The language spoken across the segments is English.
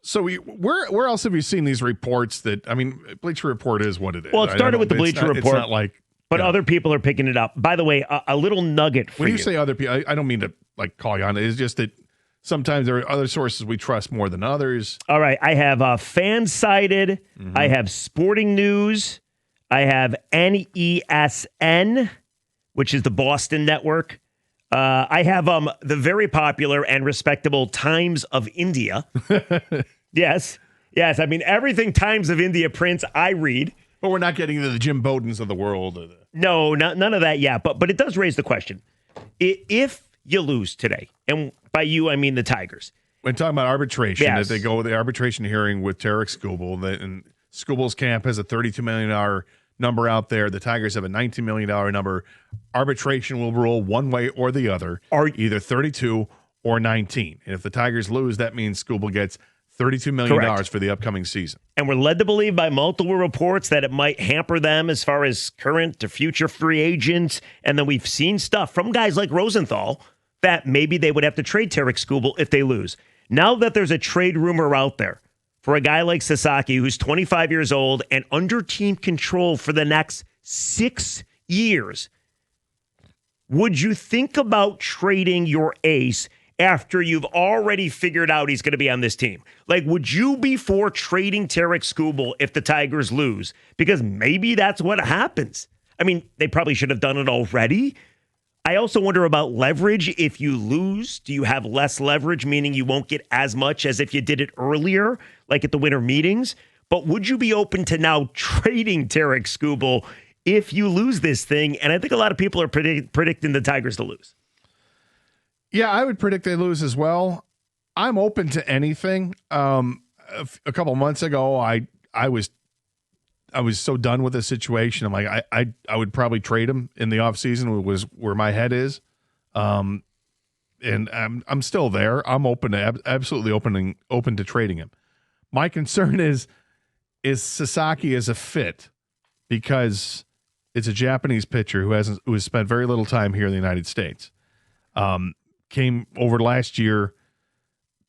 So where else have you seen these reports that, I mean, Bleacher Report is what it is. Well, it started with the Bleacher Report. It's not like, but other people are picking it up. By the way, a little nugget for you. When you say other people, I don't mean to like call you on it. It's just that sometimes there are other sources we trust more than others. All right. I have FanSided. Mm-hmm. I have Sporting News. I have NESN, which is the Boston network. I have the very popular and respectable Times of India. Yes. I mean, everything Times of India prints, I read. But we're not getting into the Jim Bowdens of the world. No, none of that yet. But it does raise the question. If you lose today, and by you, I mean the Tigers. When talking about arbitration, yes. that they go with the arbitration hearing with Tarik Skubal, and Skubal's camp has a $32 million number out there. The Tigers have a $19 million number. Arbitration will rule one way or the other, either 32 or 19. And if the Tigers lose, that means Skubal gets $32 million for the upcoming season. And we're led to believe by multiple reports that it might hamper them as far as current to future free agents. And then we've seen stuff from guys like Rosenthal that maybe they would have to trade Tarik Skubal if they lose. Now that there's a trade rumor out there for a guy like Sasaki, who's 25 years old and under team control for the next 6 years, would you think about trading your ace after you've already figured out he's going to be on this team? Like, would you be for trading Tarik Skubal if the Tigers lose? Because maybe that's what happens. I mean, they probably should have done it already. I also wonder about leverage. If you lose, do you have less leverage, meaning you won't get as much as if you did it earlier, like at the winter meetings? But would you be open to now trading Tarik Skubal if you lose this thing? And I think a lot of people are predicting the Tigers to lose. Yeah, I would predict they lose as well. I'm open to anything. A couple months ago, I was so done with the situation. I'm like, I would probably trade him in the offseason, was where my head is. And I'm still there. I'm open to absolutely open to trading him. My concern is Sasaki as a fit, because it's a Japanese pitcher who has spent very little time here in the United States. Came over last year,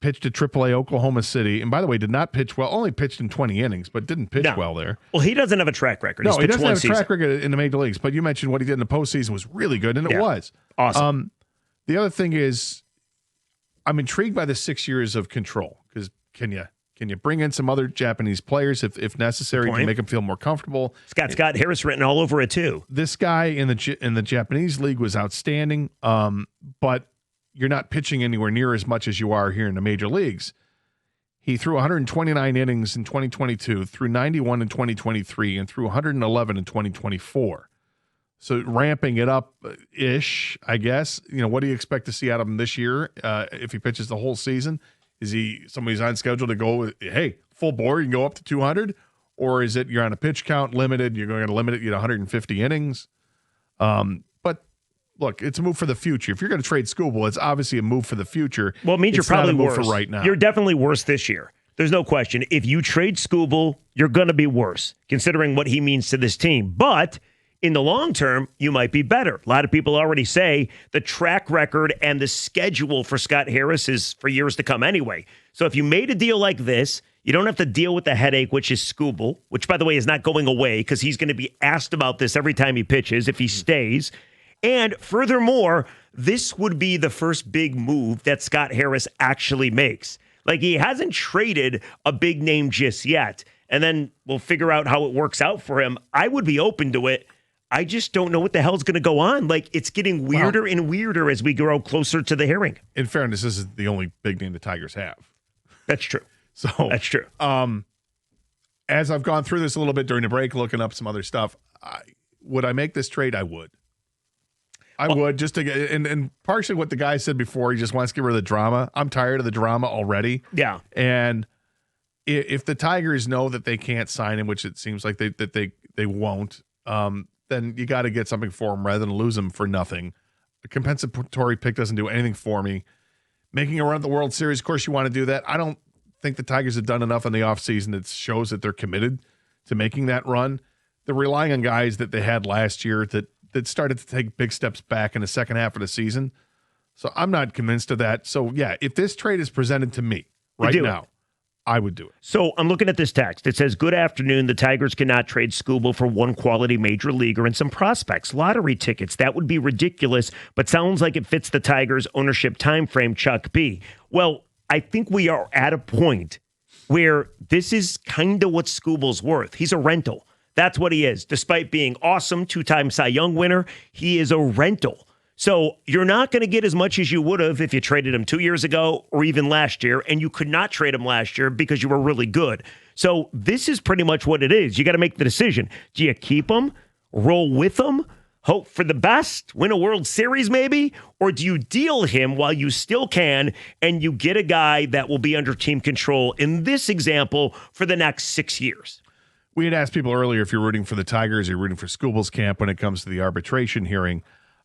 pitched at AAA Oklahoma City, and by the way, did not pitch well. Only pitched in 20 innings, but didn't pitch well there. Well, he doesn't have a track record. No, he doesn't have a track record in the major leagues. But you mentioned what he did in the postseason was really good, and it was awesome. The other thing is, I'm intrigued by the 6 years of control, because can you bring in some other Japanese players if necessary to make them feel more comfortable? It's got Scott Harris written all over it too. This guy in the Japanese league was outstanding, but you're not pitching anywhere near as much as you are here in the major leagues. He threw 129 innings in 2022, threw 91 in 2023, and threw 111 in 2024. So ramping it up-ish, I guess. You know, what do you expect to see out of him this year if he pitches the whole season? Is he somebody's on schedule to go with, hey, full bore, you can go up to 200? Or is it you're on a pitch count limited, you're going to limit it to 150 innings? But look, it's a move for the future. If you're going to trade Skubal, it's obviously a move for the future. Well, it means you're probably worse for right now. You're definitely worse this year. There's no question. If you trade Skubal, you're going to be worse, considering what he means to this team. But in the long term, you might be better. A lot of people already say the track record and the schedule for Scott Harris is for years to come anyway. So if you made a deal like this, you don't have to deal with the headache, which is Skubal, which, by the way, is not going away because he's going to be asked about this every time he pitches if he stays. And furthermore, this would be the first big move that Scott Harris actually makes. Like, he hasn't traded a big name just yet. And then we'll figure out how it works out for him. I would be open to it. I just don't know what the hell's going to go on. Like, it's getting weirder and weirder as we grow closer to the hearing. In fairness, this is the only big name the Tigers have. That's true. So that's true. As I've gone through this a little bit during the break, looking up some other stuff, would I make this trade? I would. I would, just to get, and partially what the guy said before, he just wants to get rid of the drama. I'm tired of the drama already. Yeah. And if the Tigers know that they can't sign him, which it seems like they won't, then you got to get something for him rather than lose him for nothing. A compensatory pick doesn't do anything for me. Making a run at the World Series, of course you want to do that. I don't think the Tigers have done enough in the offseason that shows that they're committed to making that run. They're relying on guys that they had last year that started to take big steps back in the second half of the season. So I'm not convinced of that. So, yeah, if this trade is presented to me right now, I would do it. So I'm looking at this text. It says, "Good afternoon. The Tigers cannot trade Skubal for one quality major leaguer and some prospects. Lottery tickets. That would be ridiculous, but sounds like it fits the Tigers' ownership timeframe, Chuck B." Well, I think we are at a point where this is kind of what Skubal's worth. He's a rental. That's what he is. Despite being awesome, 2-time Cy Young winner, he is a rental. So you're not going to get as much as you would have if you traded him 2 years ago or even last year, and you could not trade him last year because you were really good. So this is pretty much what it is. You got to make the decision. Do you keep him, roll with him, hope for the best, win a World Series maybe, or do you deal him while you still can and you get a guy that will be under team control, in this example, for the next 6 years? We had asked people earlier if you're rooting for the Tigers, you're rooting for Skubal's camp when it comes to the arbitration hearing.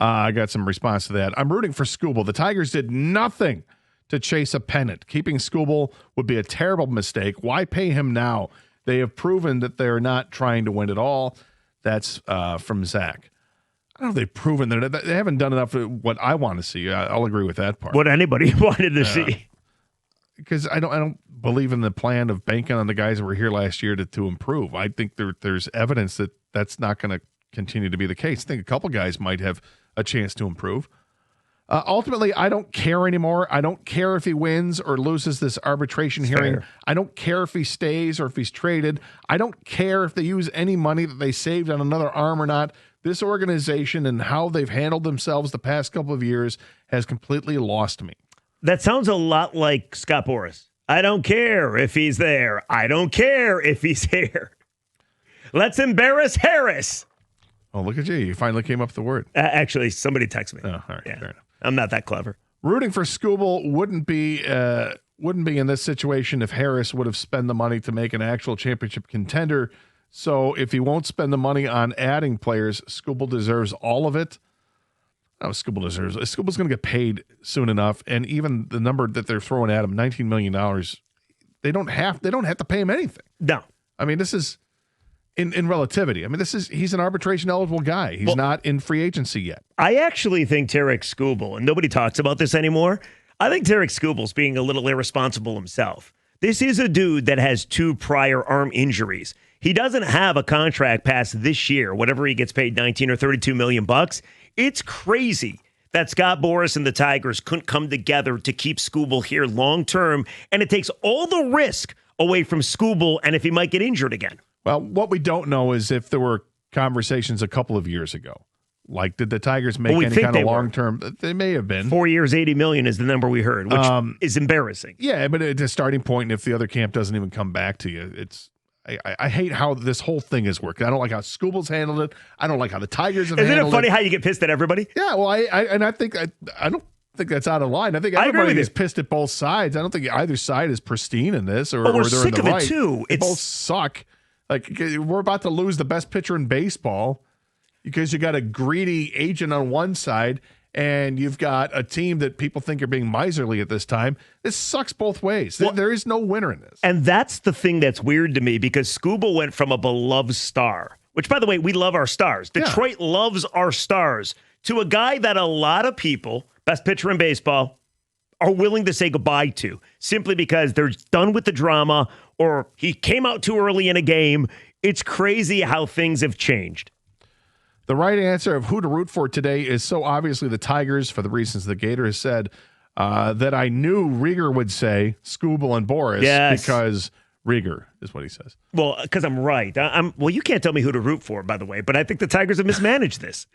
I got some response to that. I'm rooting for Skubal. The Tigers did nothing to chase a pennant. Keeping Skubal would be a terrible mistake. Why pay him now? They have proven that they're not trying to win at all. That's from Zach. I don't know if they've proven that they haven't done enough of what I want to see. I'll agree with that part. What anybody wanted to see. Because I don't believe in the plan of banking on the guys that were here last year to improve. I think there's evidence that that's not going to continue to be the case. I think a couple guys might have a chance to improve. Ultimately, I don't care anymore. I don't care if he wins or loses this arbitration hearing. Fair. I don't care if he stays or if he's traded. I don't care if they use any money that they saved on another arm or not. This organization and how they've handled themselves the past couple of years has completely lost me. That sounds a lot like Scott Boras. I don't care if he's there. I don't care if he's here. Let's embarrass Harris. Oh, look at you. You finally came up with the word. Actually, somebody texted me. Oh, all right. Yeah. Fair enough. I'm not that clever. Rooting for Skubal wouldn't be in this situation if Harris would have spent the money to make an actual championship contender. So if he won't spend the money on adding players, Skubal deserves all of it. Oh, Skubal's going to get paid soon enough, and even the number that they're throwing at him, $19 million, they don't have to pay him anything. No. I mean, this is in relativity. I mean, he's an arbitration eligible guy. He's not in free agency yet. I actually think Tarik Skubal, and nobody talks about this anymore, I think Tarik Skubal's being a little irresponsible himself. This is a dude that has 2 prior arm injuries. He doesn't have a contract past this year, whatever he gets paid, 19 or 32 million bucks. It's crazy that Scott Boras and the Tigers couldn't come together to keep Skubal here long term, and it takes all the risk away from Skubal and if he might get injured again. Well, what we don't know is if there were conversations a couple of years ago. Like, did the Tigers make any kind of long-term? They may have been. 4 years, $80 million is the number we heard, which is embarrassing. Yeah, but it's a starting point, and if the other camp doesn't even come back to you, it's... I hate how this whole thing is working. I don't like how Skubal's handled it. I don't like how the Tigers have handled it. Isn't it funny how you get pissed at everybody? Yeah, well, I don't think that's out of line. I think everybody is pissed at both sides. I don't think either side is pristine in this, or we're they're sick in the of right. it too. They both suck. Like, we're about to lose the best pitcher in baseball because you got a greedy agent on one side and you've got a team that people think are being miserly at this time. This sucks both ways. Well, there is no winner in this. And that's the thing that's weird to me, because Skubal went from a beloved star, which, by the way, we love our stars. Detroit loves our stars, to a guy that a lot of people, best pitcher in baseball, are willing to say goodbye to simply because they're done with the drama or he came out too early in a game. It's crazy how things have changed. The right answer of who to root for today is so obviously the Tigers, for the reasons the Gator has said, that I knew Rieger would say Skubal and Boras. Yes. Because Rieger is what he says. Well, because I'm right. Well, you can't tell me who to root for, by the way, but I think the Tigers have mismanaged this.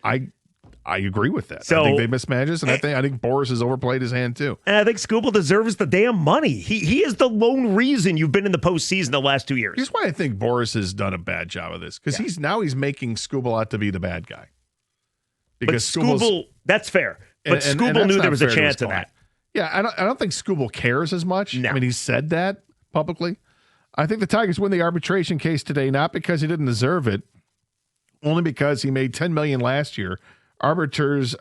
I agree with that. So, I think they mismanaged this, and I think Boras has overplayed his hand too. And I think Skubal deserves the damn money. He is the lone reason you've been in the postseason the last 2 years. Here's why I think Boras has done a bad job of this, because he's making Skubal out to be the bad guy. Because Skubal, that's fair. But Skubal knew there was a chance of that. Yeah, I don't think Skubal cares as much. No. I mean, he said that publicly. I think the Tigers win the arbitration case today, not because he didn't deserve it, only because he made $10 million last year. Arbitrators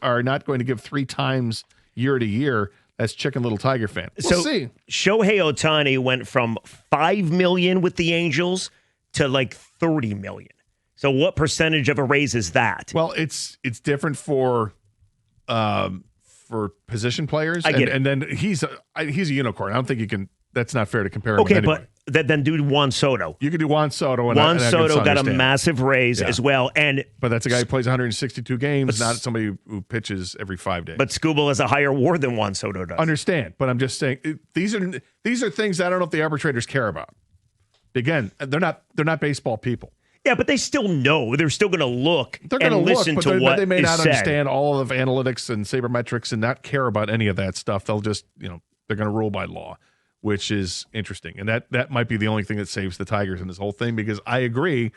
are not going to give 3 times year to year. That's Chicken Little Tiger fan. We'll see. Shohei Ohtani went from $5 million with the Angels to like $30 million. So what percentage of a raise is that? Well, it's different for position players. I get it. And then he's a unicorn. I don't think you can. that's not fair to compare him with Okay, anybody. but then do Juan Soto. You could do Juan Soto. And Juan I can Soto got a understand. massive raise as well. But that's a guy who plays 162 games, not somebody who pitches every 5 days. But Skubal has a higher WAR than Juan Soto does. Understand, but I'm just saying these are things I don't know if the arbitrators care about. Again, they're not baseball people. Yeah, but they still know. They're still going to look They're going to listen look, to but what they may is not said. understand all of analytics and sabermetrics and not care about any of that stuff. They'll just, they're going to rule by law, which is interesting. And that might be the only thing that saves the Tigers in this whole thing, because I agree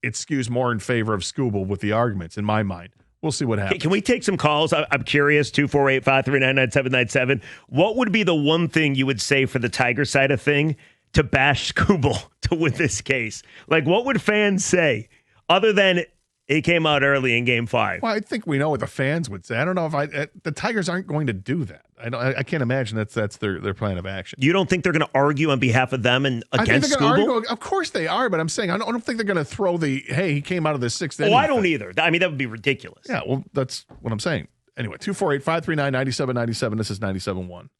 it skews more in favor of Skubal with the arguments, in my mind. We'll see what happens. Can we take some calls? I'm curious, 248-539-9797. What would be the one thing you would say for the Tiger side of thing to bash Skubal to win this case? Like, what would fans say other than he came out early in Game 5? Well, I think we know what the fans would say. I don't know if the Tigers aren't going to do that. I can't imagine that's their plan of action. You don't think they're going to argue on behalf of them and against Skubal? Of course they are, but I'm saying I don't think they're going to throw hey, he came out of the sixth inning. Oh, I don't either. I mean, that would be ridiculous. Yeah, well, that's what I'm saying. Anyway, 248-539-9797. This is 97.1.